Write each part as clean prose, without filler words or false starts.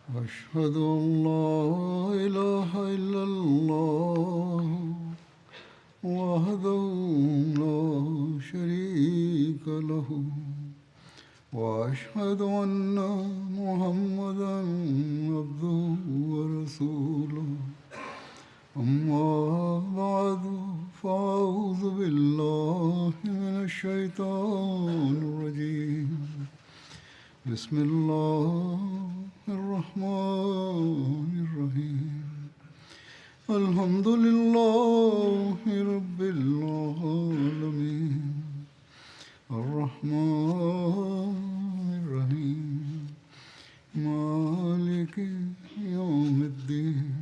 أشهد أن لا إله إلا الله وحده لا شريك له وأشهد أن محمدا عبده ورسوله أما بعد فأعوذ بالله من الشيطان الرجيم بسم الله الرحمن الرحيم الحمد لله رب العالمين الرحمن الرحيم مالك يوم الدين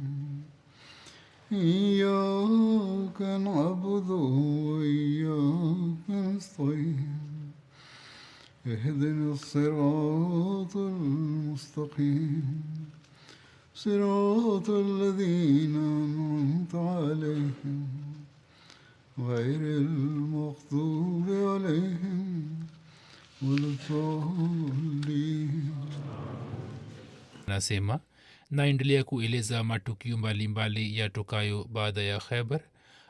إياك نعبد وإياك نستعين اهدنا الصراط المستقيم صراط الذين أنعمت عليهم غير المغضوب عليهم ولا الضالين. Nasema naendelea kueleza matukio mbalimbali yatokayo baada ya Khaibar,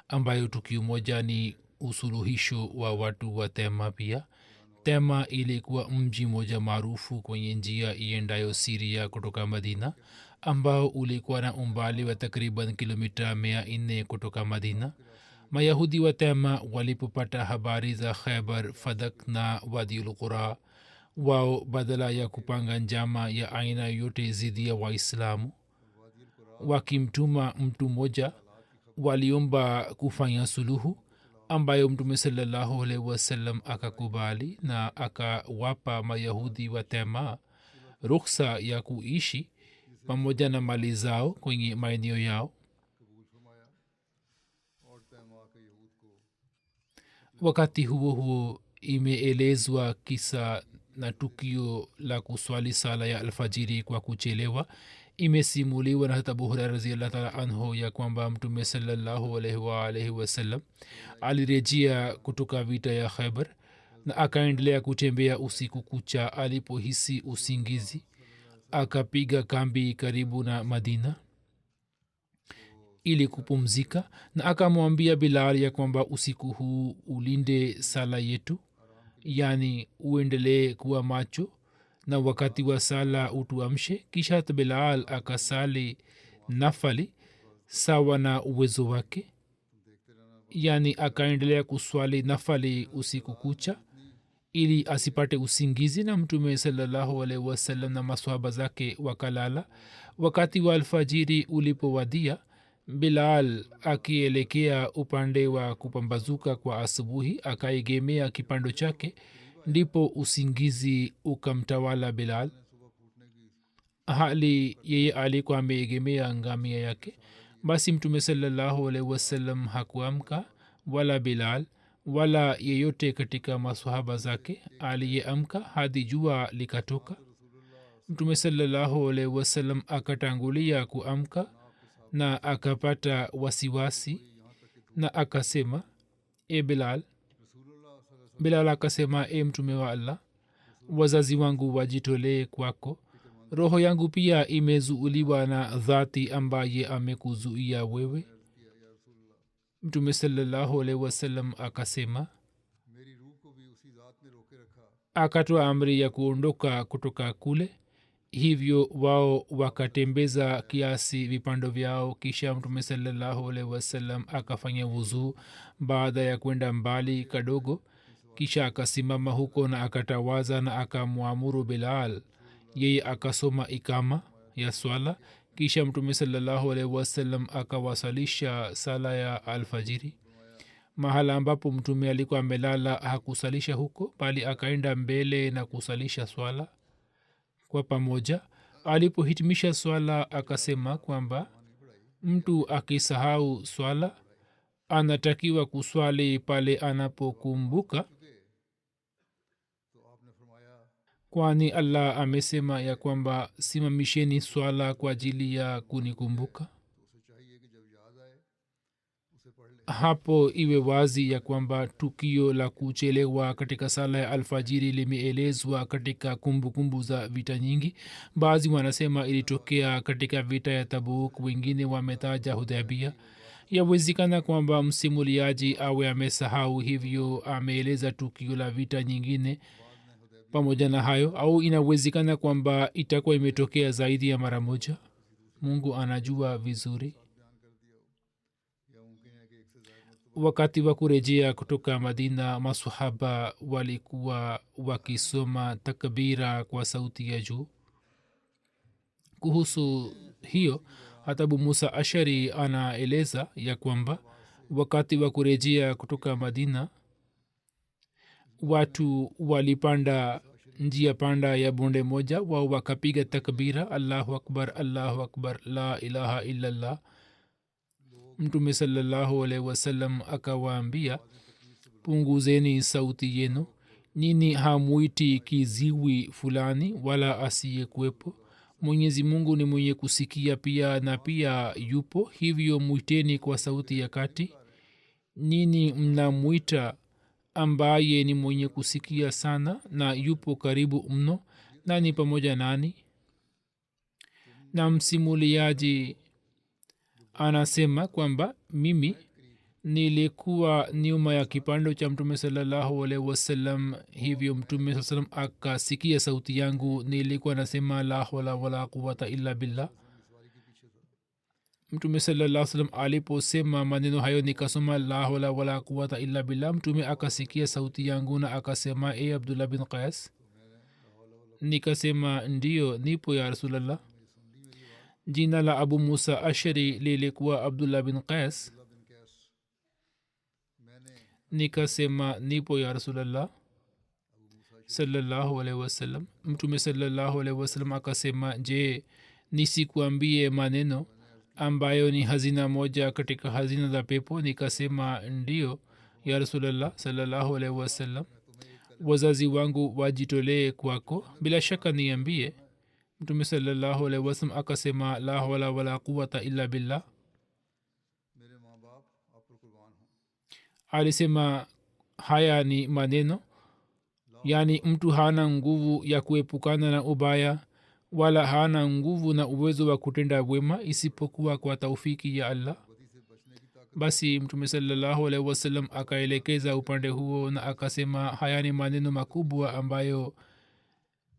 ambayo tukio moja ni usuluhisho wa watu wa Tema. Pia Tema ilikuwa mji moja maarufu kwenye njia iendayo Siria kutoka Madina, ambao ulikuwa na umbali wa takriban kilomita 400 kutoka Madina. Mayahudi wa Tema walipopata habari za Khaibar, Fadak na Wadiul Qura, wao badala ya kupanga njama ya aina yote zidi ya Waislamu, wakimtuma mtu mmoja, waliomba kufanya suluhu, ambayo Mtume sallallahu alaihi wasallam akakubali na akawapa Mayahudi wa Tema ruhusa ya kuishi pamoja na mali zao kwenye maeneo yao. Wakati huo huo imeelezwa kisa na tukio la kuswali sala ya alfajiri kwa kuchelewa. Imesimuliwa na Abu Hurairah radhiyallahu ta'ala anhu ya kwamba Mtume sallallahu alaihi wasallam alirejea kutoka vita ya Khaibar na akaendelea kutembea usiku kucha. Alipohisi usingizi, akapiga kambi karibu na Madina ili kupumzika, na akamwambia Bilal ya kwamba usiku huu ulinde sala yetu, yani uendelee kuwa macho na wakati wa sala utuamshe. Kisha Bilal akasali nafali sawa na uwezo wake, yani akaendelea kuswali nafali usiku kucha ili asipate usingizi, na Mtume sallallahu alaihi wasallam na maswahaba zake wakalala. Wakati wa alfajiri ulipowadia, Bilal akielekea upande wa kupambazuka kwa asubuhi akaegemea kipando chake, ndipo usingizi ukamtawala Bilal, hali yeye alikuwa ameegemea ngamia yake. Basi Mtume sallallahu alaihi wasallam hakuamka, wala Bilal wala yeyote katika maswahaba zake aliyeamka hadi jua likatoka. Mtume sallallahu alaihi wasallam akatangulia kuamka na akapata wasiwasi na akasema, e Bilal. Bilal akasema, e Mtume wa Allah, wazazi wangu wajitolee kwako, roho yangu pia imezuuliwa na dhati ambaye amekuzuia wewe. Mtume sallallahu alaihi wasallam akasema, akatoa amri ya kuondoka kutoka kule. Hivyo wao wakatembeza kiasi vipando vyao. Kisha Mtume sallallahu alaihi wasallam akafanya wuzuu baada ya kwenda mbali kadogo. Kisha akasimama huko na akatawaza na akamwamuru Bilal, yeye akasoma ikama ya swala. Kisha Mtume sallallahu alaihi wasallam akawasalisha sala ya alfajiri. Mahala ambapo Mtume alikuwa amelala hakusalisha huko, bali akaenda mbele na kusalisha swala kwa pamoja. Alipohitimisha swala akasema kwamba mtu akisahau swala anatakiwa kuswali pale anapokumbuka, kwani Allah amesema ya kwamba simamisheni swala kwa ajili ya kunikumbuka. hapo iwe wazi ya kwamba tukio la kuchelewa katika sala ya alfajiri limeelezwa katika kumbukumbu za vita nyingi. Baadhi wanasema ilitokea katika vita ya tabuk, wengine wametaja hudhabia. Yawezekana kwamba msimuliaji awe amesahau, hivyo ameeleza tukio la vita nyingine pamoja na hayo, au inawezekana kwamba itakuwa imetokea zaidi ya mara moja. Mungu anajua vizuri. Wakati wa kurejea kutoka madina, masahaba walikuwa wakisoma takbira kwa sauti ya juu. Kuhusu hiyo hata abu musa ashari anaeleza ya kwamba wakati wa kurejea kutoka madina, watu walipanda njia panda ya bonde moja, wao wakapiga takbira, allahu akbar la ilaha illallah. Mtume sallallahu alaihi wasallam akawaambia, punguzeni sauti yenu, nini hamuiti kiziwi fulani wala asiyekuwepo. Mwenyezi mungu ni mwenye kusikia pia na pia yupo, hivyo mwiteni kwa sauti ya kati. nini mnamwita ambaye ni mwenye kusikia sana na yupo karibu mno, nani pamoja nani? Na msimuliaji anasema kwamba mimi nilikuwa nyuma ya kipando cha mtume salallahu alaihi wasallam, hivyo mtume saa salam akasikia sauti yangu, nilikuwa nasema la hawla wala quwata illa billah. mtume sallallahu salam aliposema maneno hayo, nikasoma la hawla wala quwata illa billah, mtume akasikia sauti yangu na akasema, e abdullah bin qais. Nikasema ndiyo, nipo ya rasulallah. jina la abu musa ashari lilikuwa abdullah bin qais. Nikasema nipo ya rasulallah sallallahu alaihi wasallam. mtume sallallahu alaihi wasallam akasema, je, nisikuambie maneno ambayo ni hazina moja katika hazina za pepo? Nikasema ndiyo ya rasulallah sallallahu alaihi wasallam. wazazi wangu wajitolee kwako, bila shaka niambie. mtume sallallahu alaihi wasallam akasema, la hawla wala quwata illa billah. alisema haya ni maneno, yani mtu hana nguvu ya kuepukana na ubaya wala hana nguvu na uwezo wa kutenda wema isipokuwa kwa taufiki ya allah. basi mtume sallallahu alaihi wasallam akaelekeza upande huo na akasema, haya ni maneno makubwa ambayo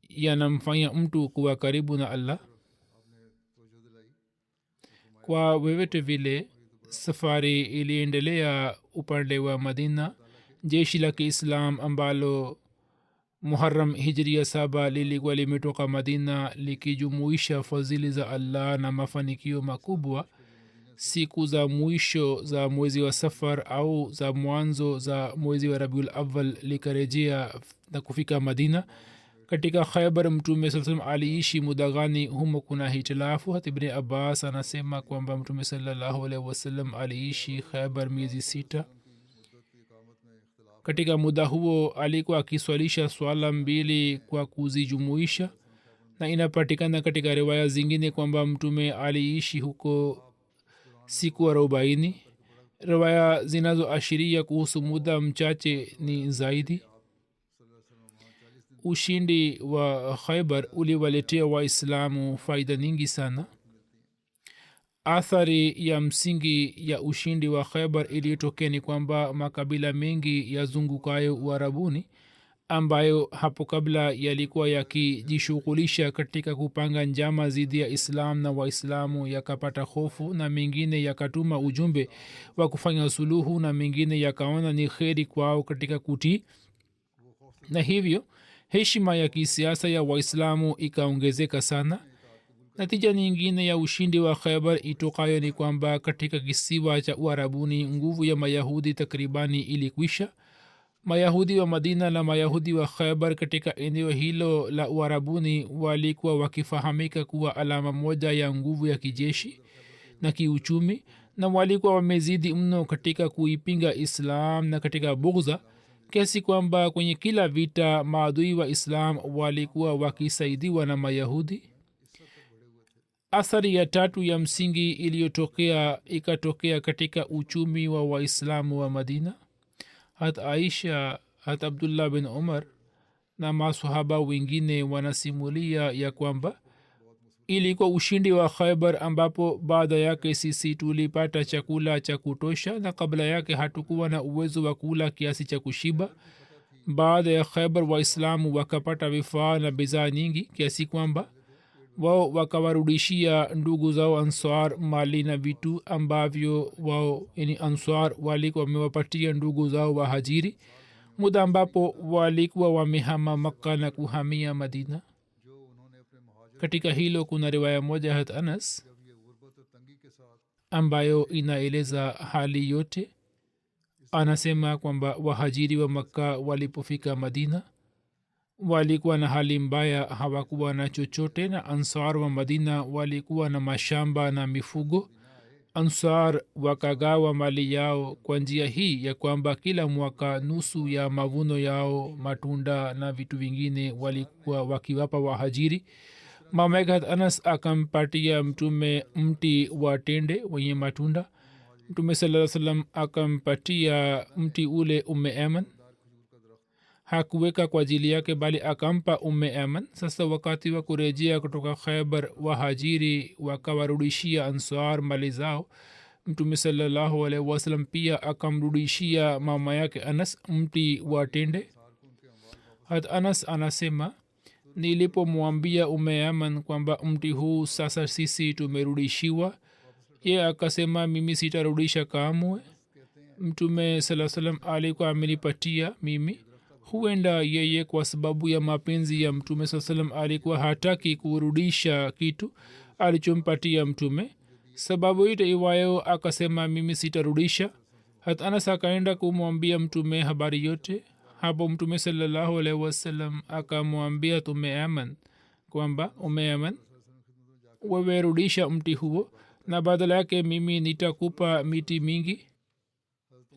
yanamfanya mtu kuwa karibu na allah. kwa vyovyote vile safari iliendelea upande wa madina. jeshi la kiislam ambalo muharam hijria 7 lilikuwa limetoka madina likijumuisha fadhili za allah na mafanikio makubwa. siku za mwisho za mwezi wa safar au za mwanzo za mwezi wa rabiul awal likarejea na kufika madina. katika khaybar mtume saa salam aliishi muda gani, humo kuna hitilafu. hata ibni abbas anasema kwamba mtume salallahu alaihi wasallam aliishi khaybar miezi 6. katika muda huo alikuwa akiswalisha swala 2 kwa kuzijumuisha, na inapatikana katika riwaya zingine kwamba mtume aliishi huko siku 40. riwaya zinazoashiria kuhusu muda mchache ni zaidi. ushindi wa khaybar uliwaletea waislamu faida nyingi sana. athari ya msingi ya ushindi wa khaybar iliyotokea ni kwamba makabila mengi yazungukayo uarabuni ambayo hapo kabla yalikuwa yakijishughulisha katika kupanga njama dhidi ya islam na waislamu yakapata hofu, na mengine yakatuma ujumbe wa kufanya suluhu, na mengine yakaona ni kheri kwao katika kutii, na hivyo heshima ya kisiasa ya waislamu ikaongezeka sana. natija nyingine ya ushindi wa khaybar itokayo ni kwamba katika kisiwa cha uarabuni nguvu ya mayahudi takribani ilikwisha. mayahudi wa madina na mayahudi wa khaybar katika eneo hilo la uarabuni walikuwa wakifahamika kuwa alama moja ya nguvu ya kijeshi na kiuchumi, na walikuwa wamezidi mno katika kuipinga islam na katika bughza, kiasi kwamba kwenye kila vita maadui wa islam walikuwa wakisaidiwa na mayahudi. athari ya tatu ya msingi ikatokea katika uchumi wa waislamu wa madina. hat aisha, hat abdullah bin umar na masahaba wengine wanasimulia ya kwamba ilikuwa ushindi wa khaibar ambapo baada yake sisi tulipata chakula cha kutosha na kabla yake hatukuwa na uwezo wa kula kiasi cha kushiba. baada ya khaibar waislamu wakapata vifaa na bidhaa nyingi kiasi kwamba wao wakawarudishia ndugu zao answar mali na vitu ambavyo wao yani answar walikuwa wamewapatia ndugu zao wahajiri muda ambapo walikuwa wamehama makka na kuhamia madina. katika hilo kuna riwaya moja hat anas ambayo inaeleza hali yote. anasema kwamba wahajiri wa makka walipofika madina walikuwa na hali mbaya, hawakuwa na chochote, na ansar wa madina walikuwa na mashamba na mifugo. ansar wakagawa mali yao kwa njia hii ya kwamba kila mwaka nusu ya mavuno yao, matunda na vitu vingine walikuwa wakiwapa wahajiri. mamegat anas akampatia mtume mti wa tende wenye matunda. mtume salaa salam akampatia mti ule umme eman, hakuweka kwa ajili yake bali akampa umme eman. sasa wakati wa kurejea kutoka khaibar wahajiri wakawarudishia ansar mali zao. mtume salallahu alaihi wasallam pia akamrudishia mama yake anas mti wa tende. hat anas anasema nilipomwambia umme eman kwamba mti huu sasa sisi tumerudishiwa, ye akasema mimi sitarudisha kamwe. mtume saa salam alikuwa amenipatia mimi. huenda yeye kwa sababu ya mapenzi ya mtume saa salam alikuwa hataki kurudisha kitu alichompatia mtume. sababu ite iwayo akasema mimi sitarudisha. hata anas akaenda kumwambia mtume habari yote. hapo mtume salallahu alaihi wasallam akamwambia tume aman kwamba ume aman, wewe rudisha mti huo na badala yake mimi nitakupa miti mingi.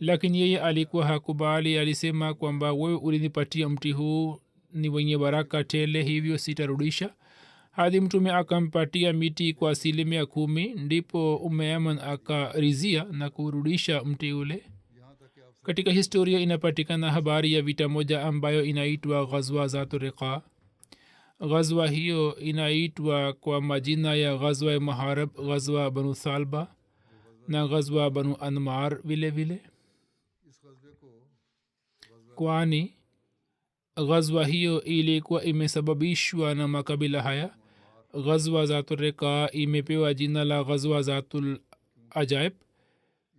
lakini yeye alikuwa hakubali. alisema kwamba wewe ulinipatia mti huu ni wenye baraka tele, hivyo sitarudisha. hadi mtume akampatia miti kwa 10%, ndipo umeaman akarizia na kurudisha mti ule. katika historia inapatikana habari ya vita moja ambayo inaitwa ghazwa zatu riqa. ghazwa hiyo inaitwa kwa majina ya ghazwa maharab, ghazwa banu thalba na ghazwa banu anmar vile vile, kwani ghazwa hiyo ilikuwa imesababishwa na makabila haya. ghazwa zatu riqa imepewa jina la ghazwa zatul ajaib,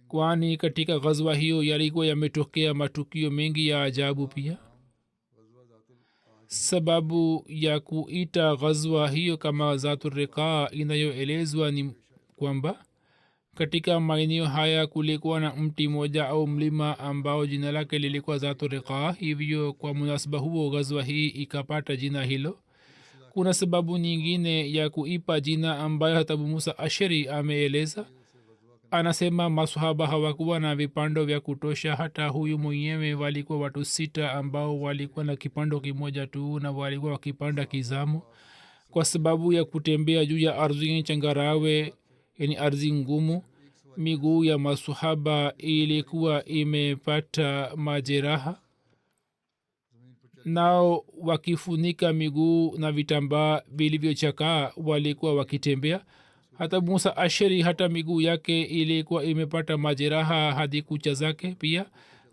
kwani katika ghazwa hiyo yalikuwa yametokea matukio mengi ya ajabu pia. sababu ya kuita ghazwa hiyo kama zatu riqa inayoelezwa ni kwamba katika maeneo haya kulikuwa na mti moja au mlima ambao jina lake lilikuwa zatu riqa, hivyo kwa munasaba huo ghazwa hii ikapata jina hilo. kuna sababu nyingine ya kuipa jina ambayo hata Abu Musa Ashari ameeleza. anasema masahaba hawakuwa na vipando vya kutosha. hata huyu mwenyewe walikuwa watu 6 ambao walikuwa na kipando kimoja tu na walikuwa wakipanda kizamu. kwa sababu ya kutembea juu ya ardhi changarawe, yani ardhi ngumu, miguu ya masahaba ilikuwa imepata majeraha, nao wakifunika miguu na vitambaa vilivyochakaa walikuwa wakitembea. hata musa ashari hata miguu yake ilikuwa imepata majeraha, hadi kucha zake pia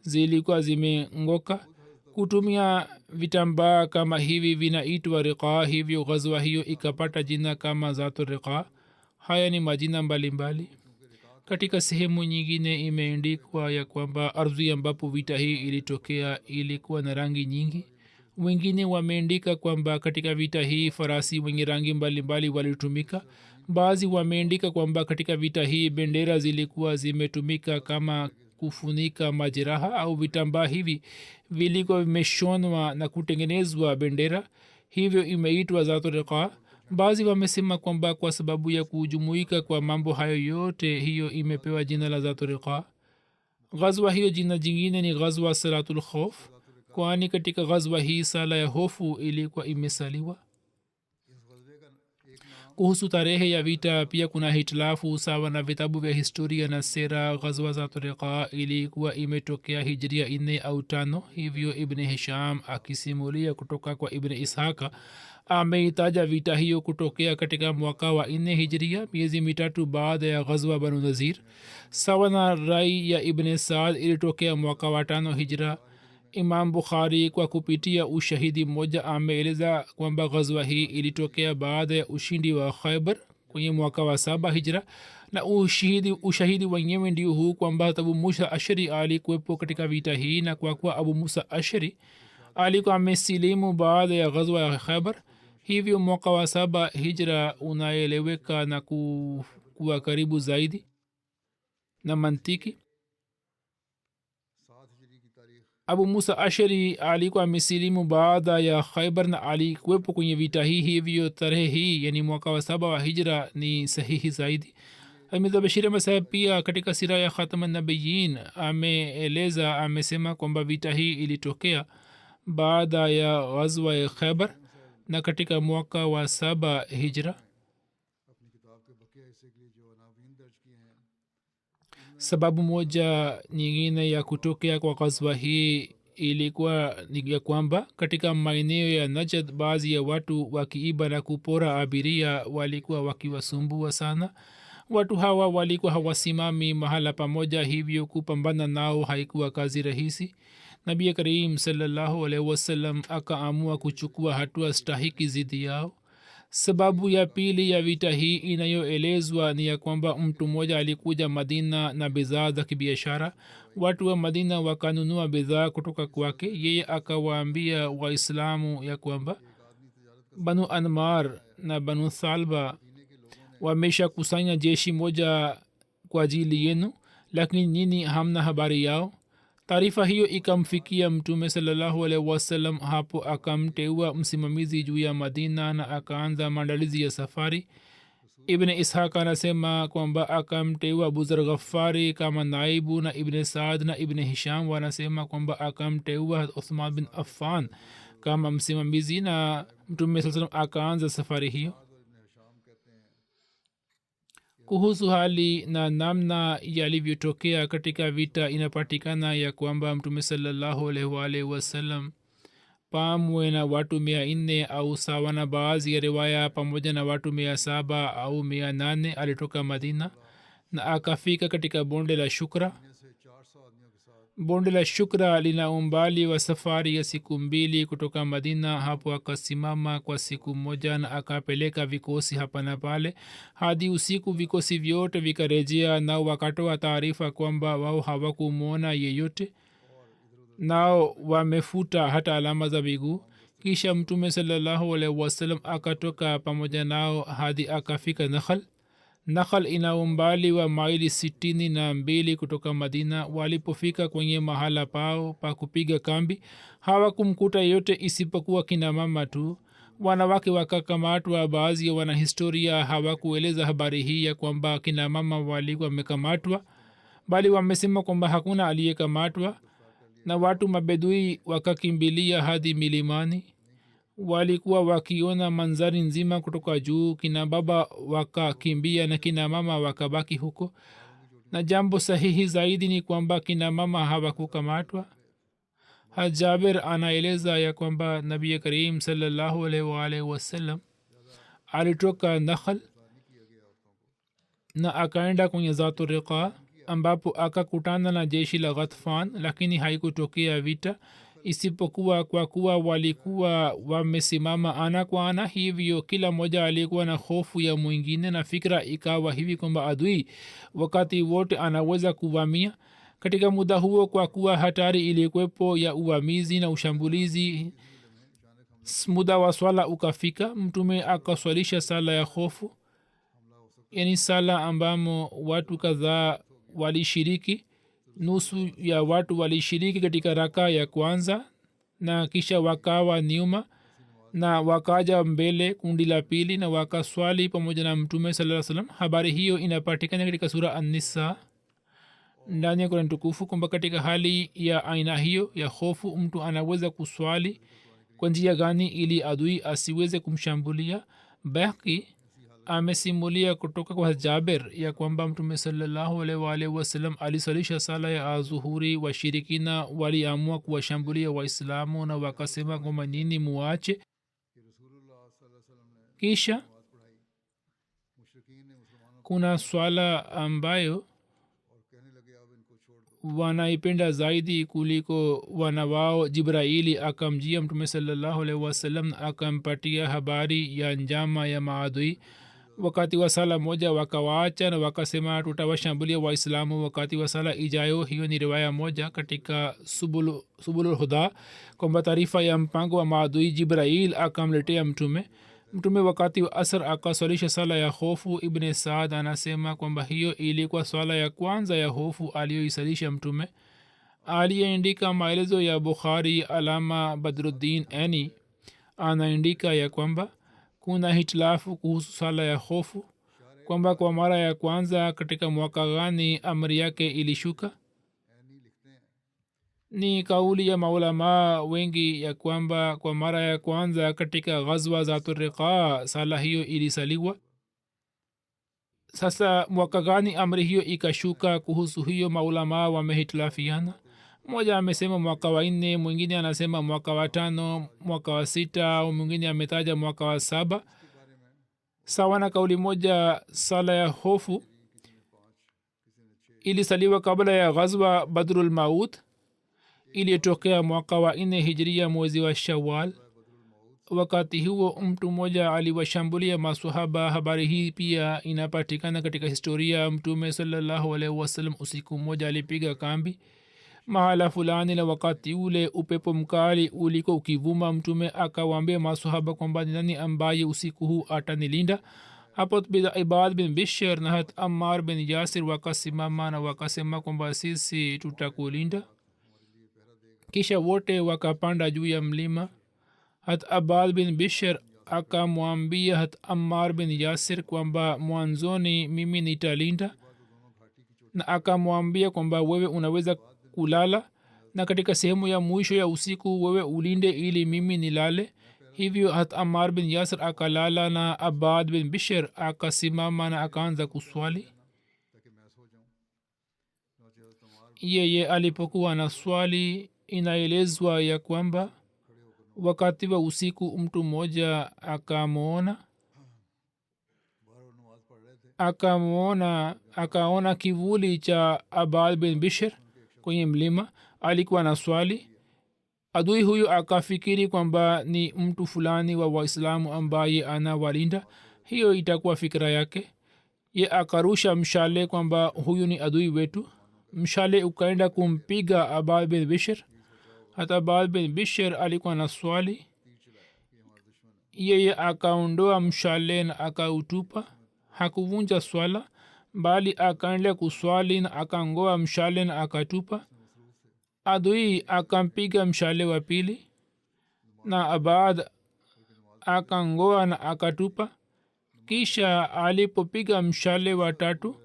zilikuwa zimengoka. kutumia vitambaa kama hivi vinaitwa riqa, hivyo ghazwa hiyo ikapata jina kama zatu riqa. haya ni majina mbalimbali. katika sehemu nyingine imeandikwa ya kwamba ardhi ambapo vita hii ilitokea ilikuwa na rangi nyingi. wengine wameandika kwamba katika vita hii farasi wenye rangi mbalimbali walitumika. baadhi wameandika kwamba katika vita hii bendera zilikuwa zimetumika kama kufunika majeraha, au vitambaa hivi vilikuwa vimeshonwa na kutengenezwa bendera, hivyo imeitwa zatu riqa. baadhi wamesema kwamba kwa sababu ya kujumuika kwa mambo hayo yote, hiyo imepewa jina la zatu riqa. ghazwa hiyo jina jingine ni ghazwa salatul khauf, kwani katika ghazwa hii sala ya hofu ilikuwa imesaliwa. kuhusu tarehe ya vita pia kuna hitilafu sawa na vitabu vya historia na sera. ghazwa za turiqa ilikuwa imetokea hijria 4 au 5. hivyo ibn hisham akisimulia kutoka kwa ibn ishaka ameitaja vita hiyo kutokea katika mwaka wa 4 hijria, miezi mitatu baada ya ghazwa banu nazir. sawa na rai ya ibn saad ilitokea mwaka wa 5 hijra. imam bukhari kwa kupitia ushahidi mmoja ameeleza kwamba ghazwa hii ilitokea baada ya ushindi wa khaybar kwenye mwaka wa 7 hijra, na ushahidi wenyewe ndio huu kwamba abu musa ashari alikuwepo katika vita hii, na kwa kuwa abu musa ashari alikuwa amesilimu baada ya ghazwa ya khaybar, hivyo mwaka wa 7 hijra unaeleweka na kuwa karibu zaidi na mantiki. abu musa ashari alikuwa amesilimu baada ya khaybar na alikuwepo kwenye vita hii, hivyo tarehe hii yani mwaka wa 7 wa hijra ni sahihi zaidi. mirza bashir ahmad saheb pia katika sira ya khatam nabiyin ameeleza, amesema kwamba vita hii ilitokea baada ya ghazwa ya khaybar na katika mwaka wa 7 hijra. sababu moja nyingine ya kutokea kwa ghazwa hii ilikuwa ni ya kwamba katika maeneo ya najd baadhi ya watu wakiiba na kupora abiria walikuwa wakiwasumbua sana. watu hawa walikuwa hawasimami mahala pamoja, hivyo kupambana nao haikuwa kazi rahisi. nabii karim sallallahu alaihi wasallam akaamua kuchukua hatua stahiki zidi yao. sababu ya pili ya vita hii inayoelezwa ni ya kwamba mtu mmoja alikuja madina na bidhaa za kibiashara. watu wa madina wakanunua bidhaa kutoka kwake. yeye akawaambia waislamu ya kwamba banu anmar na banu thalba wamesha kusanya jeshi moja kwa ajili yenu, lakini nyini hamna habari yao. taarifa hiyo ikamfikia mtume sallallahu alaihi wasallam. hapo akamteua msimamizi juu ya madina na akaanza maandalizi ya safari. ibn ishaq anasema kwamba akamteua abuzar ghafari kama naibu, na ibn saad na ibn hisham wanasema kwamba akamteua uthman bin affan kama msimamizi, na mtume saa salam akaanza safari hiyo. kuhusu hali na namna yalivyotokea katika vita inapatikana ya kwamba mtume sallallahu alaihi wasallam pamwe na watu 400 au sawa na baadhi ya riwaya pamoja na watu 700 au 800 alitoka madina na akafika katika bonde la shukra. bonde la shukra lina umbali wa safari ya siku 2 kutoka madina. hapo akasimama kwa siku moja na akapeleka vikosi hapa na pale hadi usiku. vikosi vyote vikarejea nao wakatoa taarifa kwamba wao hawakumwona yeyote, nao wamefuta hata alama za miguu. kisha mtume sallallahu alaihi wasallam akatoka pamoja nao hadi akafika nakhal. nakhal ina umbali wa maili 62 kutoka madina. walipofika kwenye mahala pao pa kupiga kambi hawakumkuta yote isipokuwa kina mama tu. wanawake wakakamatwa. baadhi ya wanahistoria hawakueleza habari hii ya kwamba kina mama walikuwa wamekamatwa, bali wamesema kwamba hakuna aliyekamatwa, na watu mabedui wakakimbilia hadi milimani. walikuwa wakiona manzari nzima kutoka juu. kina baba wakakimbia na kina mama wakabaki huko, na jambo sahihi zaidi ni kwamba kina mama hawakukamatwa. hajaber anaeleza ya kwamba nabii karim sallallahu alaihi wasallam alitoka nakhal na akaenda kwenye zatu riqa ambapo akakutana na jeshi la ghatfan, lakini haikutokea vita isipokuwa kwa kuwa walikuwa wamesimama ana kwa ana. hivyo kila mmoja alikuwa na hofu ya mwingine, na fikra ikawa hivi kwamba adui wakati wote anaweza kuvamia. katika muda huo, kwa kuwa hatari ilikuwepo ya uvamizi na ushambulizi, muda wa swala ukafika. mtume akaswalisha sala ya hofu, yani sala ambamo watu kadhaa walishiriki. nusu ya watu walishiriki katika raka ya kwanza na kisha wakawa nyuma na wakaja mbele kundi la pili na wakaswali pamoja na mtume sallallahu alaihi wasallam. habari hiyo inapatikana katika sura an-nisa ndani ya Qur'an tukufu kwamba katika hali ya aina hiyo ya hofu mtu anaweza kuswali kwa njia gani ili adui asiweze kumshambulia. baki amesimulia kutoka kwa jaber ya kwamba mtume salallahu alaihi waalihi wasallam alisalisha sala ya azuhuri washirikina waliamua kuwashambulia waislamu na wakasema kwamba nini muache kisha kuna swala ambayo wanaipenda zaidi kuliko wana wao jibraili akamjia mtume salallahu alaihi wasallam akampatia habari ya njama ya maadui wakati wa sala moja wakawaacha na wakasema tutawashambulia waislamu wakati wa sala ijayo hiyo ni riwaya moja katika subulul huda kwamba taarifa ya mpango wa maadui jibrail akamletea mtume wakati wa asr akaswalisha sala ya hofu ibn saad anasema kwamba hiyo ilikuwa swala ya kwanza ya hofu aliyoisalisha mtume aliyeandika maelezo ya bukhari alama badruddin ani anaandika ya kwamba kuna hitilafu kuhusu sala ya hofu kwamba kwa mara ya kwanza katika mwaka gani amri yake ilishuka ni kauli ya maulamaa wengi ya kwamba kwa mara ya kwanza katika ghazwa za turiqa sala hiyo ilisaliwa sasa mwaka gani amri hiyo ikashuka kuhusu hiyo maulamaa wamehitilafiana mmoja amesema mwaka wa 4 mwingine anasema mwaka wa 5 mwaka wa 6 au mwingine ametaja mwaka wa 7 sawa na kauli moja sala ya hofu ilisaliwa kabla ya ghazwa badrul maut iliyotokea mwaka wa 4 hijria mwezi wa shawal wakati huo mtu mmoja aliwashambulia masahaba habari hii pia inapatikana katika historia mtume salallahu alaihi wasallam usiku mmoja alipiga kambi mahala fulani na wakati ule upepo mkali uliko ukivuma mtume akawaambia masahaba kwamba ni nani ambaye usiku huu atanilinda hapo ibad bin bishr na hat ammar bin yasir wakasimama na wakasema kwamba sisi tutakulinda kisha wote wakapanda juu ya mlima hat abad bin bishr akamwambia hat ammar bin yasir kwamba mwanzoni mimi nitalinda na akamwambia kwamba wewe unaweza kulala na katika sehemu ya mwisho ya usiku wewe ulinde ili mimi nilale hivyo hat ammar bin yasir akalala na abad bin bishr akasimama na akaanza kuswali yeye alipokuwa na swali inaelezwa ya kwamba wakati wa usiku mtu mmoja akaona kivuli cha abad bin bishr kwenye mlima alikuwa na swali adui huyu akafikiri kwamba ni mtu fulani wa waislamu ambaye anawalinda hiyo itakuwa fikira yake ye akarusha mshale kwamba huyu ni adui wetu mshale ukaenda kumpiga abad bin bishr hata abad bin bishr alikuwa na swali yeye akaondoa mshale na akautupa hakuvunja swala bali akaendelea kuswali na akangoa mshale na akatupa adui akampiga mshale wa pili na abad akangoa na akatupa kisha alipopiga mshale wa tatu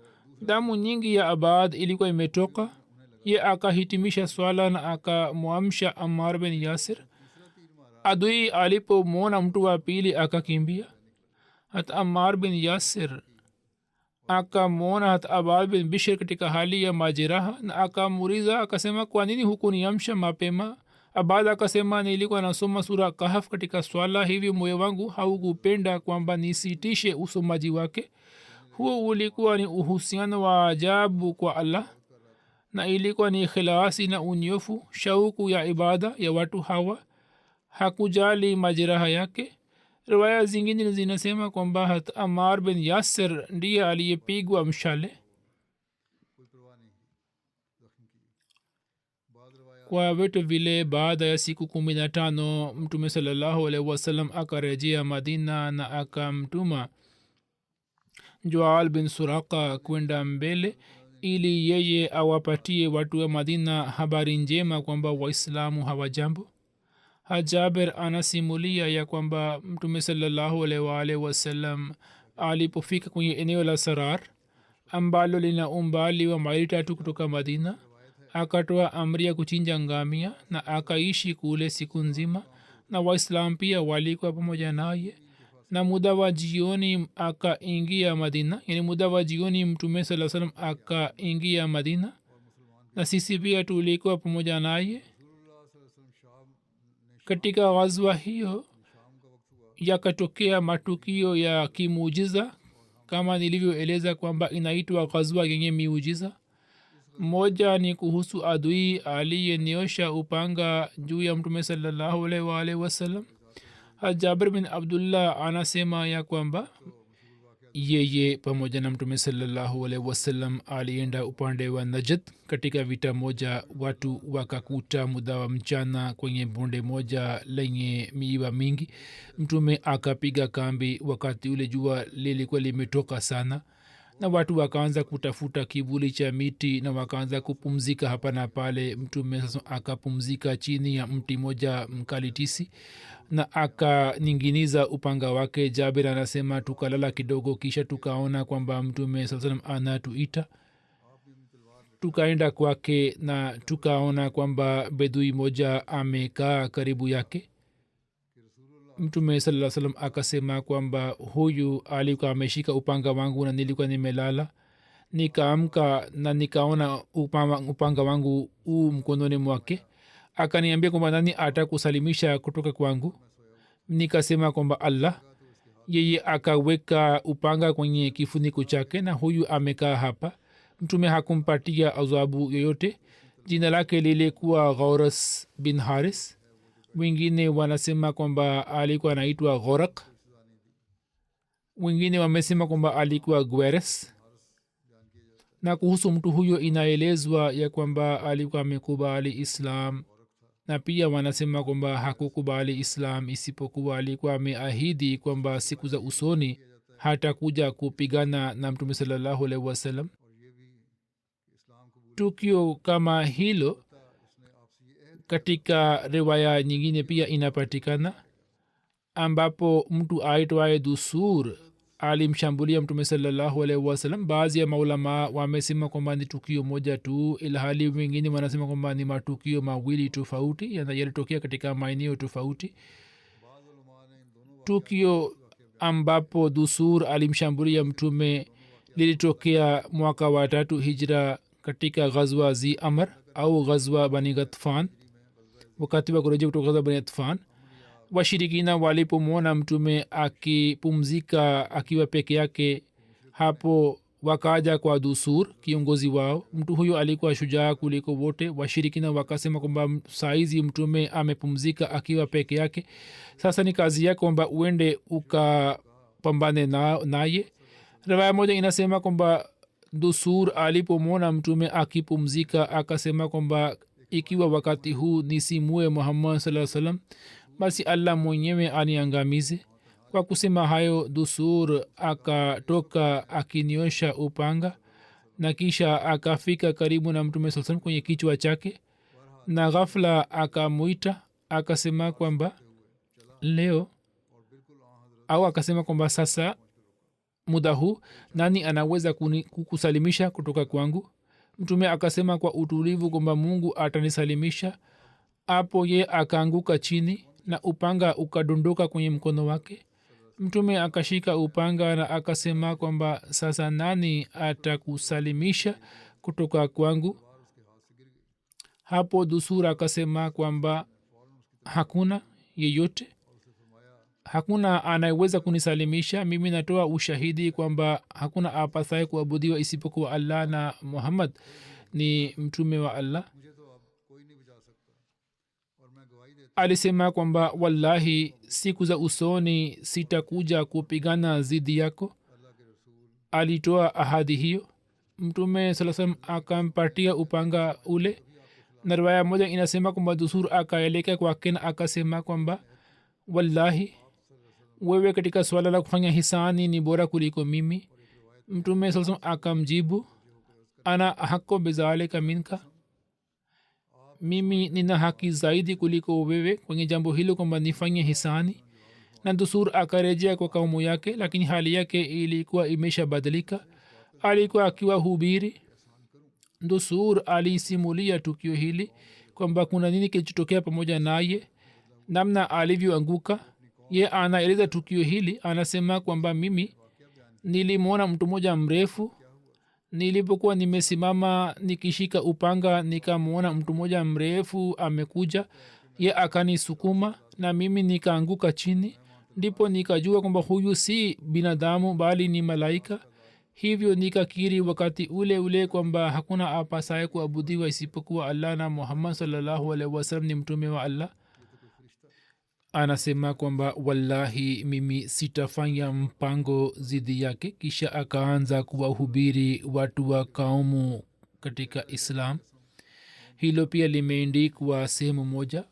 damu nyingi ya abad ilikuwa imetoka ye akahitimisha swala na akamwamsha ammar bin yasir adui alipomwona mtu wa pili akakimbia hata ammar bin yasir akamwona hata abad bin bishr katika hali ya majeraha na akamuuliza akasema kwa nini hukuniamsha mapema abad akasema nilikuwa nasoma sura kahaf katika swala hivi moyo wangu haukupenda kwamba nisitishe usomaji wake huo ulikuwa ni uhusiano wa ajabu kwa allah na ilikuwa ni khilasi na unyofu shauku ya ibada ya watu hawa hakujali majeraha yake riwaya zingine zinasema kwamba hat ammar bin yasir ndiye aliyepigwa mshale kwa vitu vile baada ya siku 15 mtume salallahu alaihi wasallam akarejea madina na akamtuma joal bin suraka kwenda mbele ili yeye awapatie watu wa madina habari njema kwamba waislamu hawajambo hajaber anasimulia ya kwamba mtume salallahu alaihi waalihi wasallam alipofika kwenye eneo la sarar ambalo lina umbali wa maili 3 kutoka madina akatoa amri ya kuchinja ngamia na akaishi kule siku nzima na waislam pia walikuwa pamoja naye na muda wa jioni akaingia madina, yani muda wa jioni mtume saa salam akaingia madina na sisi pia tulikuwa pamoja naye katika ghazwa hiyo. Yakatokea matukio ya kimuujiza kama nilivyoeleza kwamba inaitwa ghazwa yenye miujiza. moja ni kuhusu adui aliyenyosha upanga juu ya mtume sallallahu alaihi wasallam. Jabir bin abdullah anasema ya kwamba yeye pamoja na mtume sallallahu alaihi wasallam alienda upande wa Najd katika vita moja. Watu wakakuta muda wa mchana kwenye bonde moja lenye miiba mingi. Mtume akapiga kambi. Wakati ule jua lilikuwa limetoka sana na watu wakaanza kutafuta kivuli cha miti na wakaanza kupumzika hapa na pale. Mtume sasa akapumzika chini ya mti moja mkalitisi na akaninginiza upanga wake. Jabir anasema tukalala kidogo, kisha tukaona kwamba mtume saa salam anatuita. Tukaenda kwake na tukaona kwamba bedui moja amekaa karibu yake. Mtume saa salam akasema kwamba huyu alikuwa ameshika upanga wangu na nilikuwa nimelala. Nikaamka na nikaona upanga wangu huu mkononi mwake. Akaniambia kwamba nani atakusalimisha kutoka kwangu? Nikasema kwamba Allah. Yeye akaweka upanga kwenye kifuniko chake na huyu amekaa hapa. Mtume hakumpatia adhabu yoyote. Jina lake lilikuwa Ghauras bin Haris. Wengine wanasema kwamba alikuwa anaitwa Ghorak. Wengine wamesema kwamba alikuwa Gweres. Na kuhusu mtu huyo inaelezwa ya kwamba alikuwa amekubali Islam, na pia wanasema kwamba hakukubali Islam isipokuwa alikuwa ameahidi kwamba siku za usoni hatakuja kupigana na mtume sallallahu alaihi wasallam. Tukio kama hilo katika riwaya nyingine pia inapatikana, ambapo mtu aitwaye Dusur alimshambulia mtume sallallahu alaihi wasallam. Baadhi ya maulama wamesema kwamba ni tukio moja tu, ilhali wengine wanasema kwamba ni matukio mawili tofauti yalitokea katika maeneo tofauti. Tukio ambapo Dusur alimshambulia mtume lilitokea mwaka wa 3 hijra katika ghazwa zi Amr au ghazwa Bani Ghatfan. Wakati wa kurejea kutoka ghazwa Bani Ghatfan, washirikina walipomwona mtume akipumzika akiwa peke yake, hapo wakaja kwa Dusur kiongozi wao. Mtu huyo alikuwa shujaa kuliko wote. Washirikina wakasema kwamba saizi mtume amepumzika akiwa peke yake, sasa ni kazi yake kwamba uende ukapambane naye. Riwaya moja inasema kwamba Dusur alipomwona mtume akipumzika akasema kwamba ikiwa wakati huu nisimue Muhammad sallallahu alaihi wasallam, basi Allah mwenyewe aniangamize. Kwa kusema hayo, Dusur akatoka akiniosha upanga na kisha akafika karibu na mtume sallallahu alaihi wasallam kwenye kichwa chake, na ghafla akamuita akasema kwamba leo, au akasema kwamba sasa muda huu nani anaweza kukusalimisha kutoka kwangu? Mtume akasema kwa utulivu kwamba Mungu atanisalimisha. Hapo ye akaanguka chini na upanga ukadondoka kwenye mkono wake. Mtume akashika upanga na akasema kwamba sasa nani atakusalimisha kutoka kwangu? Hapo Dusura akasema kwamba hakuna yeyote, hakuna anayeweza kunisalimisha. Mimi natoa ushahidi kwamba hakuna apasaye kuabudiwa isipokuwa Allah na Muhammad ni mtume wa Allah. Alisema kwamba wallahi, siku za usoni sitakuja kupigana zidi yako. Alitoa ahadi hiyo. Mtume sallallahu alaihi wasallam akampatia upanga ule, na riwaya moja inasema kwamba Dusur akaelekea kwake na akasema kwamba wallahi, wewe katika swala la kufanya hisani ni bora kuliko mimi. Mtume sallallahu alaihi wasallam akamjibu, ana hako bizalika minka, mimi nina haki zaidi kuliko wewe kwenye jambo hilo kwamba nifanye hisani. Na Dusur akarejea kwa kaumu yake, lakini hali yake ilikuwa imeshabadilika. Alikuwa akiwa hubiri. Dusur alisimulia tukio hili kwamba kuna nini kilichotokea pamoja naye, namna alivyoanguka ye anaeleza tukio hili anasema kwamba mimi nilimwona mtu mmoja mrefu nilipokuwa nimesimama nikishika upanga nikamwona mtu mmoja mrefu amekuja ye akanisukuma na mimi nikaanguka chini ndipo nikajua kwamba huyu si binadamu bali ni malaika hivyo nikakiri wakati ule ule kwamba hakuna apasaye kuabudiwa isipokuwa allah na muhammad sallallahu alaihi wasallam ni mtume wa allah anasema kwamba wallahi mimi sitafanya mpango zidi yake kisha akaanza kuwahubiri watu wa kaumu katika islam hilo pia limeendikwa sehemu moja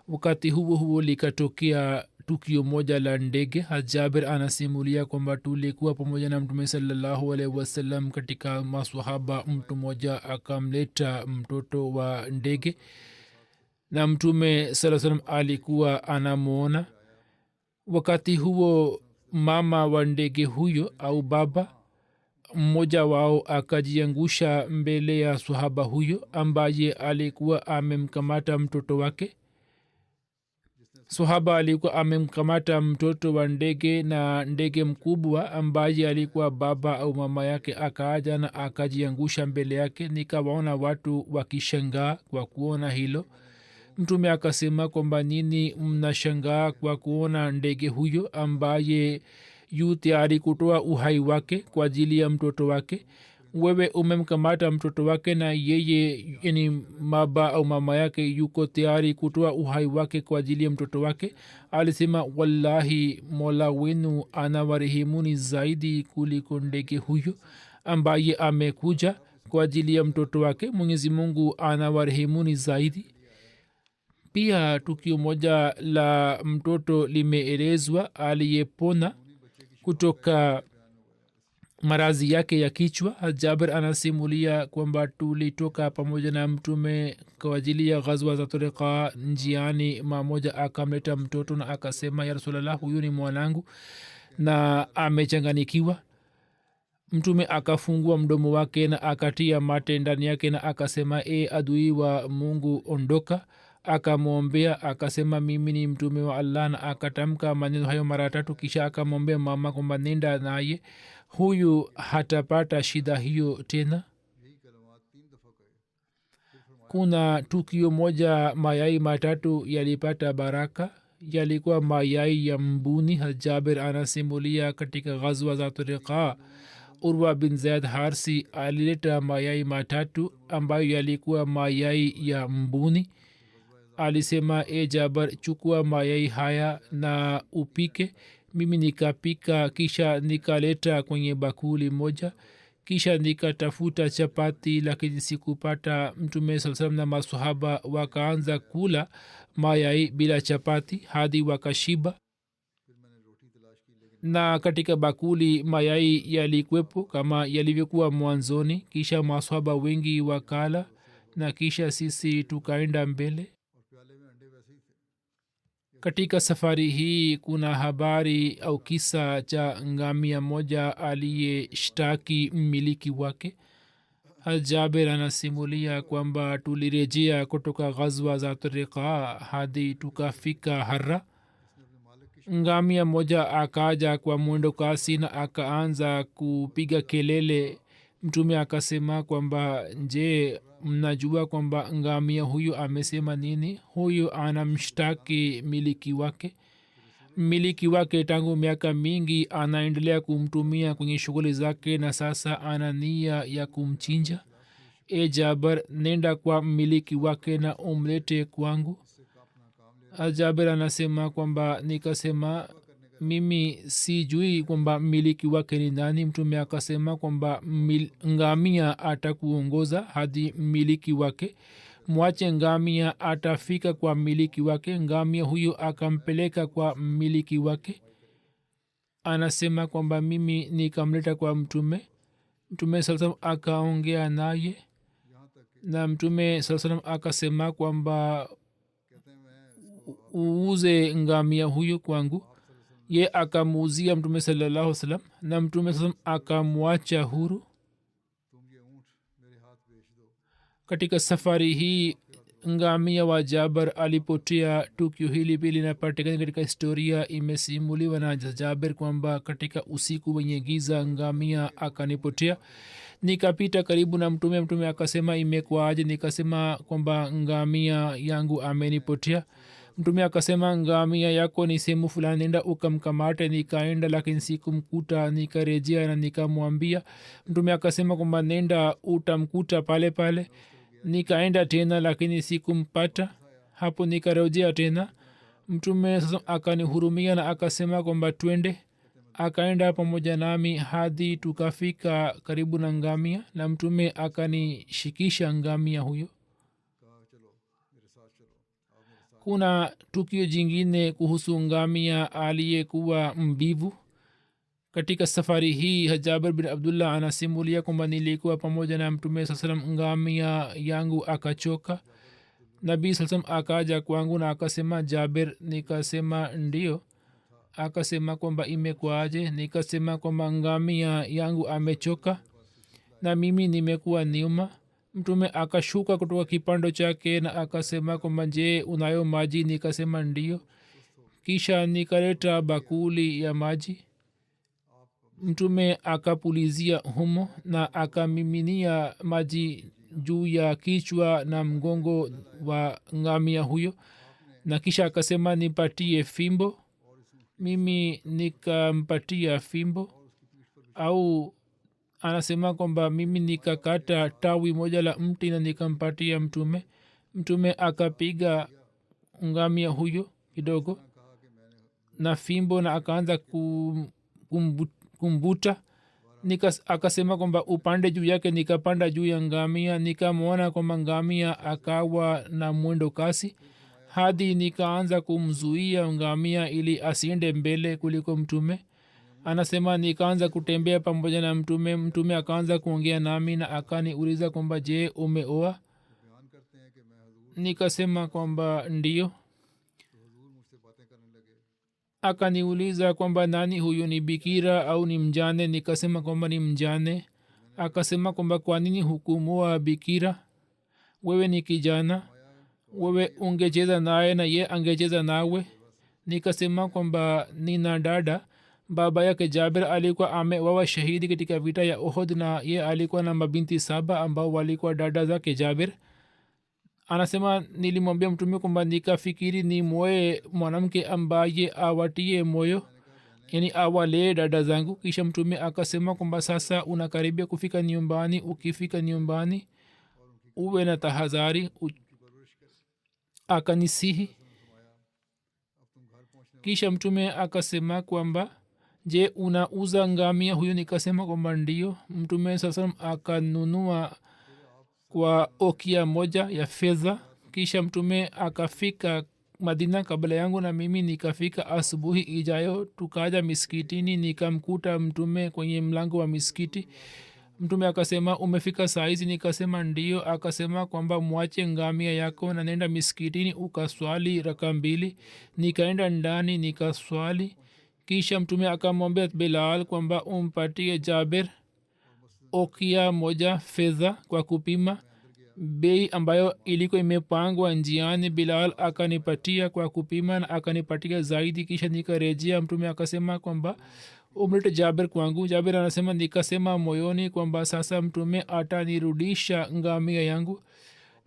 wakati huo huo likatokea tukio moja la ndege hajaber anasimulia kwamba tulikuwa pamoja na mtume salallahu alaihi wasallam katika maswahaba mtu mmoja akamleta mtoto wa ndege na mtume saa salam alikuwa anamwona wakati huo mama wa ndege huyo au baba mmoja wao akajiangusha mbele ya swahaba huyo ambaye alikuwa amemkamata mtoto wake swahaba alikuwa amemkamata mtoto wa ndege na ndege mkubwa ambaye alikuwa baba au mama yake akaaja na akajiangusha mbele yake nikawaona watu wakishangaa kwa kuona hilo mtume akasema kwamba nini mnashangaa kwa kuona ndege huyo ambaye yu tayari kutoa uhai wake kwa ajili ya mtoto wake wewe umemkamata mtoto wake na yeye yani baba au mama yake yuko tayari kutoa uhai wake kwa ajili ya mtoto wake alisema wallahi mola wenu anawarehemuni zaidi kuliko ndege huyo ambaye amekuja kwa ajili ya mtoto wake mwenyezi mungu anawarehemuni zaidi pia tukio moja la mtoto limeelezwa aliyepona kutoka marazi yake ya kichwa jaber anasimulia kwamba tulitoka pamoja na mtume kwa ajili ya ghazwa za turika njiani mamoja akamleta mtoto na akasema ya rasulllah huyu ni mwanangu na amechanganikiwa mtume akafungua mdomo wake na akatia mate ndani yake na akasema adui wa mungu ondoka akamwombea akasema mimi ni mtume wa allah na akatamka maneno hayo mara tatu kisha akamwombea mama kwamba nenda naye huyu hatapata shida hiyo tena kuna tukio moja mayai matatu yalipata baraka yalikuwa mayai ya mbuni hajaber anasimulia katika ghazwa za turika urwa bin zaid harsi alileta mayai matatu ambayo yalikuwa mayai ya mbuni alisema jabar chukua mayai haya na upike mimi nikapika kisha nikaleta kwenye bakuli moja kisha nikatafuta chapati lakini sikupata mtume saa salam na masahaba wakaanza kula mayai bila chapati hadi wakashiba na katika bakuli mayai yalikwepo kama yalivyokuwa mwanzoni kisha masahaba wengi wakala na kisha sisi tukaenda mbele katika safari hii kuna habari au kisa cha ngamia moja aliyeshtaki mmiliki wake jaber anasimulia kwamba tulirejea kutoka ghazwa za turika hadi tukafika hara ngamia moja akaja kwa mwendo kasi na akaanza kupiga kelele mtume akasema kwamba je mnajua kwamba ngamia huyu amesema nini huyu anamshtaki miliki wake tangu miaka mingi anaendelea kumtumia kwenye shughuli zake na sasa ana nia ya kumchinja jaber nenda kwa miliki wake na umlete kwangu jaber anasema kwamba nikasema mimi sijui kwamba miliki wake ni nani mtume akasema kwamba ngamia atakuongoza hadi miliki wake mwache ngamia atafika kwa miliki wake ngamia huyo akampeleka kwa miliki wake anasema kwamba mimi nikamleta kwa mtume saa salam akaongea naye na mtume saa salam akasema kwamba uuze ngamia huyo kwangu ye akamuuzia mtume salallahu salam na mtume salam akamwacha huru katika safari hii ngamia wa jaber alipotea. tukio hili pia linapatikana katika historia. imesimuliwa na jaber kwamba katika usiku wenye giza ngamia akanipotea. nikapita karibu na mtume akasema imekwaje? nikasema kwamba ngamia yangu amenipotea. mtume akasema ngamia yako ni sehemu fulani, nenda ukamkamate. nikaenda lakini sikumkuta. nikarejea na nikamwambia. mtume akasema kwamba nenda utamkuta pale pale. nikaenda tena lakini sikumpata. hapo nikarejea tena. mtume sasa akanihurumia na akasema kwamba twende. akaenda pamoja nami hadi tukafika karibu na ngamia, na mtume akanishikisha ngamia huyo. kuna tukio jingine kuhusu ngamia aliyekuwa mbivu. katika safari hii jaber bin abdullah anasimulia kwamba nilikuwa pamoja na mtume saa salam. ngamia yangu akachoka. nabii saa salam akaja kwangu na akasema jaber. nikasema ndio. akasema kwamba imekwaje? nikasema kwamba ngamia yangu amechoka na mimi nimekuwa nyuma. mtume akashuka kutoka kipando chake na akasema kwamba je, unayo maji? nikasema ndio. kisha nikaleta bakuli ya maji. mtume akapulizia humo na akamiminia maji juu ya kichwa na mgongo wa ngamia huyo, na kisha akasema nipatie fimbo. mimi nikampatia fimbo, au anasema kwamba mimi nikakata tawi moja la mti na nikampatia mtume. mtume akapiga ngamia huyo kidogo na fimbo na akaanza kumbuta. akasema kwamba upande juu yake. nikapanda juu ya ngamia, nikamwona kwamba ngamia akawa na mwendo kasi hadi nikaanza kumzuia ngamia ili asiende mbele kuliko mtume. anasema nikaanza kutembea pamoja na mtume. mtume akaanza kuongea nami na akaniuliza kwamba je, umeoa? nikasema kwamba ndio. akaniuliza kwamba nani huyu, ni bikira au ni mjane? nikasema kwamba ni mjane. akasema kwamba kwa nini hukumoa bikira? wewe ni kijana, wewe ungecheza naye na ye angecheza nawe. nikasema kwamba nina dada, baba yake jaber alikuwa amewawa shahidi katika vita ya Uhud, na ye alikuwa na mabinti 7 ambao walikuwa dada zake jaber. anasema nilimwambia mtume kwamba nikafikiri ni moe mwanamke ambaye awatie moyo, yani awalee dada zangu. kisha mtume akasema kwamba sasa unakaribia kufika nyumbani. ukifika nyumbani uwe na tahadhari. akanisihi. kisha mtume akasema kwamba je, unauza ngamia huyo? nikasema kwamba ndio. mtume saa salam akanunua kwa okia moja ya fedha. kisha mtume akafika madina kabla yangu na mimi nikafika asubuhi ijayo. tukaja miskitini, nikamkuta mtume kwenye mlango wa miskiti. mtume akasema umefika saizi? nikasema ndio. akasema kwamba mwache ngamia yako na nenda miskitini ukaswali raka 2. nikaenda ndani nikaswali. kisha mtume akamwambia bilal kwamba umpatie jaber okia moja fedha kwa kupima bei ambayo ilikuwa imepangwa njiani. bilal akanipatia kwa kupima na akanipatia zaidi. kisha nikarejea. mtume akasema kwamba umlete jaber kwangu. jaber anasema nikasema moyoni kwamba sasa mtume atanirudisha ngamia yangu,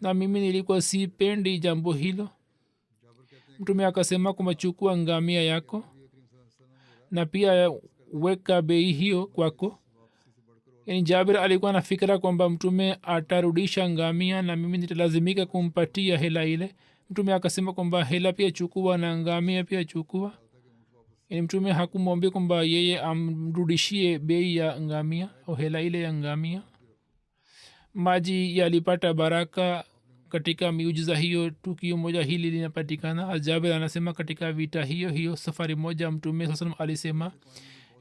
na mimi nilikuwa sipendi jambo hilo. mtume akasema kwamba chukua ngamia yako na pia weka bei hiyo kwako. yani jaber alikuwa na fikira kwamba mtume atarudisha ngamia na mimi nitalazimika kumpatia hela ile. mtume akasema kwamba hela pia chukua na ngamia pia chukua. yani mtume hakumwambia kwamba yeye amrudishie bei ya ngamia au hela ile ya ngamia. maji yalipata baraka katika miujiza hiyo. tukio moja hili linapatikana. jaber anasema katika vita hiyo safari moja mtume saa salam alisema,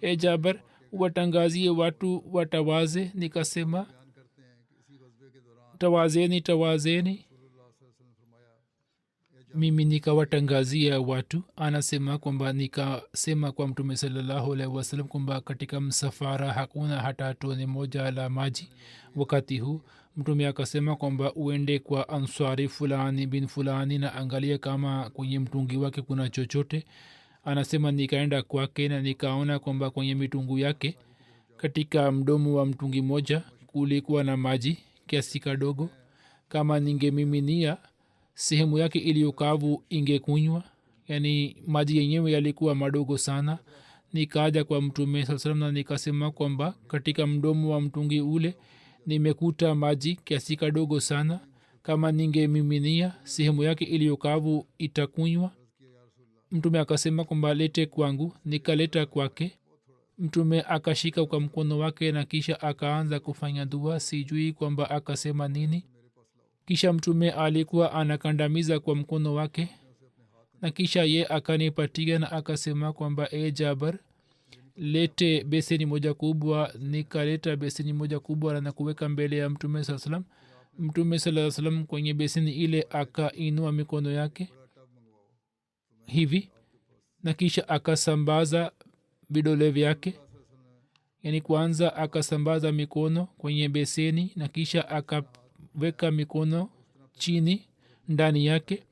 e jaber, watangazie watu watawaze. nikasema tawazeni. mimi nikawatangazia watu. anasema kwamba nikasema kwa mtume sallallahu alaihi wasallam kwamba katika msafara hakuna hata tone moja la maji wakati huu. mtume akasema kwamba uende kwa answari fulani bin fulani na angalia kama kwenye mtungi wake kuna chochote. Anasema nikaenda kwake na nikaona kwamba kwenye mitungu yake katika mdomo wa mtungi moja kulikuwa na maji kiasi kadogo. Kama ningemiminia sehemu yake iliyokavu ingekunywa, yani maji yenyewe yalikuwa madogo sana. Nikaja kwa mtume saa salam na nikasema kwamba katika mdomo wa mtungi ule nimekuta maji kiasi kadogo sana, kama ningemiminia sehemu yake iliyokavu itakunywa. Mtume akasema kwamba lete kwangu. Nikaleta kwake. Mtume akashika kwa mkono wake na kisha akaanza kufanya dua. Sijui kwamba akasema nini. Kisha mtume alikuwa anakandamiza kwa mkono wake na kisha ye akanipatia na akasema kwamba e Jabar, lete beseni moja kubwa. Nikaleta beseni moja kubwa na kuweka mbele ya mtume saa salam. Mtume saa salam kwenye beseni ile akainua mikono yake hivi na kisha akasambaza vidole vyake, yani kwanza akasambaza mikono kwenye beseni na kisha akaweka mikono chini ndani yake.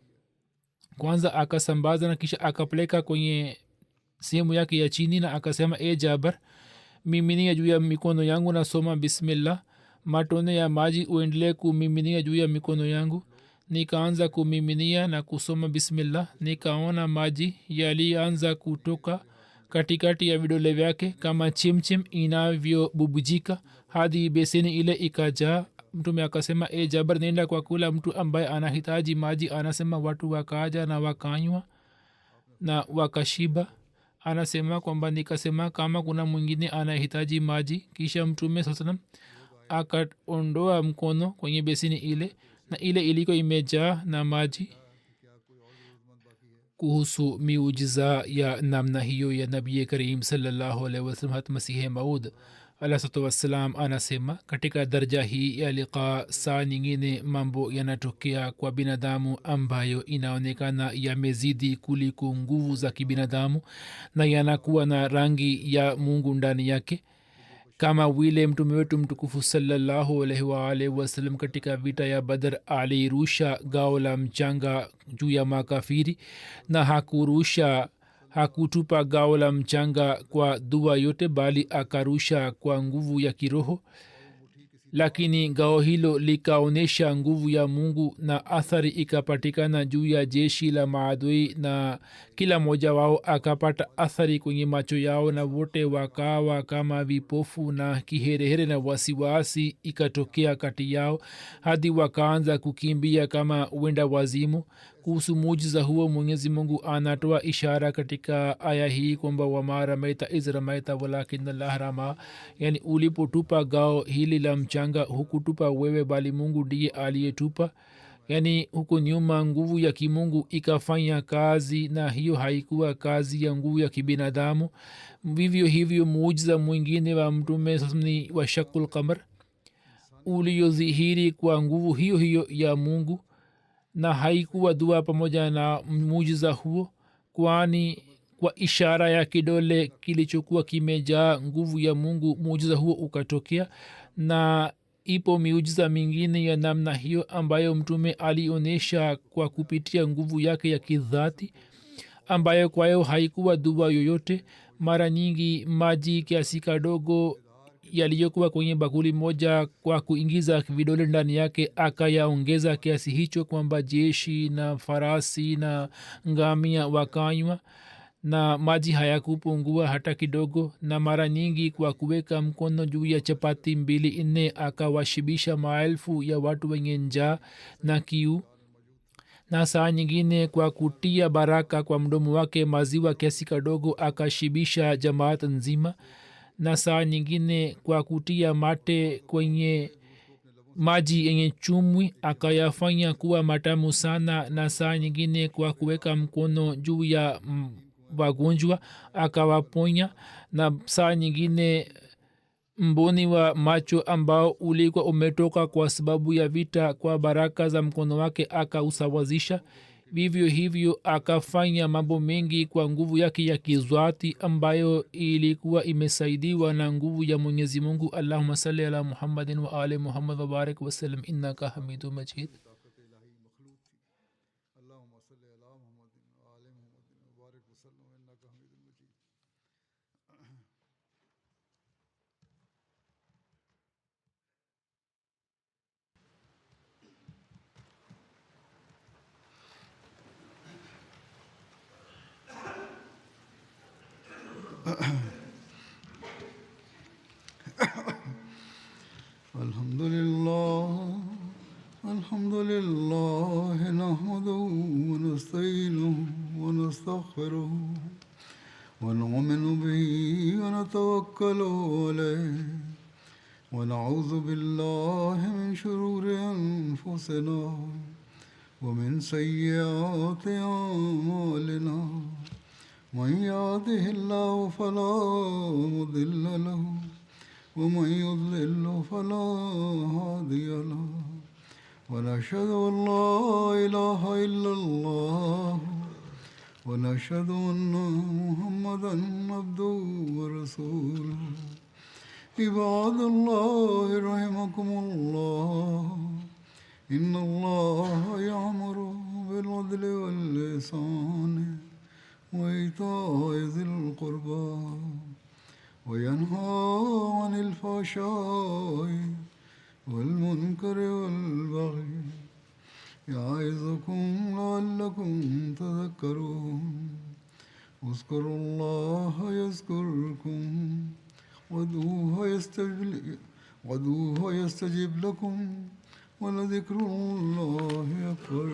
Kwanza akasambaza na kisha akapeleka kwenye sehemu yake ya chini na akasema e Jabar, miminia juu ya mikono yangu na soma bismillah. Matone ya maji uendelee kumiminia juu ya mikono yangu. Nikaanza kumiminia na kusoma bismillah. Nikaona maji yalianza kutoka katikati ya vidole vyake kama chimchim inavyobubujika hadi beseni ile ikajaa. Mtume akasema e Jabar, nenda kwa kula mtu ambaye anahitaji maji. Anasema watu wakaja na wakanywa na wakashiba. Anasema kwamba nikasema kama kuna mwingine anahitaji maji. Kisha mtume saa salam akaondoa mkono kwenye besini ile na ile iliko imejaa na maji. Kuhusu miujiza ya namna hiyo ya nabii karim sallallahu alaihi wasallam hat masihi maud alaihi wassalam anasema katika daraja hii ya liqa saa nyingine mambo yanatokea kwa binadamu ambayo inaonekana yamezidi kuliko nguvu za kibinadamu na yanakuwa na rangi ya Mungu ndani yake, kama vile mtume wetu mtukufu sallallahu alaihi wa alihi wasallam katika vita ya Badr alirusha gao la mchanga juu ya makafiri na hakutupa gao la mchanga kwa dua yote, bali akarusha kwa nguvu ya kiroho. Lakini gao hilo likaonyesha nguvu ya Mungu na athari ikapatikana juu ya jeshi la maadui, na kila mmoja wao akapata athari kwenye macho yao na wote wakawa kama vipofu na kiherehere na wasiwasi ikatokea kati yao hadi wakaanza kukimbia kama wenda wazimu. Kuhusu muujiza huo Mwenyezi Mungu anatoa ishara katika aya hii kwamba wama ramaita iz ramaita walakin Allah rama, yani ulipotupa gao hili la mchanga hukutupa wewe bali Mungu ndiye aliyetupa. Yani huko nyuma nguvu ya kimungu ikafanya kazi na hiyo haikuwa kazi ya nguvu ya kibinadamu. Vivyo hivyo muujiza mwingine wa mtume ni wa shakul qamar uliozihiri kwa nguvu hiyo hiyo ya Mungu, na haikuwa dua pamoja na muujiza huo, kwani kwa ishara ya kidole kilichokuwa kimejaa nguvu ya Mungu muujiza huo ukatokea. Na ipo miujiza mingine ya namna hiyo ambayo mtume alionyesha kwa kupitia nguvu yake ya kidhati, ambayo kwayo haikuwa dua yoyote. Mara nyingi maji kiasi kadogo yaliyokuwa kwenye bakuli moja, kwa kuingiza vidole ndani yake akayaongeza kiasi hicho kwamba jeshi na farasi na ngamia wakanywa na maji hayakupungua hata kidogo. Na mara nyingi kwa kuweka mkono juu ya chapati 2-4 akawashibisha maelfu ya watu wenye njaa na kiu. Na saa nyingine kwa kutia baraka kwa mdomo wake maziwa kiasi kadogo akashibisha jamaat nzima. Na saa nyingine kwa kutia mate kwenye maji yenye chumvi akayafanya kuwa matamu sana. Na saa nyingine kwa kuweka mkono juu ya wagonjwa akawaponya. Na saa nyingine mboni wa macho ambao ulikuwa umetoka kwa sababu ya vita, kwa baraka za mkono wake akausawazisha. vivyo hivyo akafanya mambo mengi kwa nguvu yake ya kizwati ambayo ilikuwa imesaidiwa na nguvu ya mwenyezi mungu. allahuma salli ala muhammadin wa ali muhammad wabarik wasallam innaka hamidu majid. الحمد لله الحمد لله نحمده ونستعينه ونستغفره ونؤمن به ونتوكل عليه ونعوذ بالله من شرور أنفسنا ومن سيئات أعمالنا من يهده الله فلا مضل له ومن يضلل فلا هادي له ونشهد أن لا إله إلا الله ونشهد أن محمدا عبده ورسوله. عباد الله رحمكم الله إن الله يأمر بالعدل والإحسان وإيتاء ذي القربى وينهى عن الفحشاء والمنكر والبغي يعظكم لعلكم تذكرون. اذكروا الله يذكركم وادعوه يستجب لكم ولذكر الله أكبر.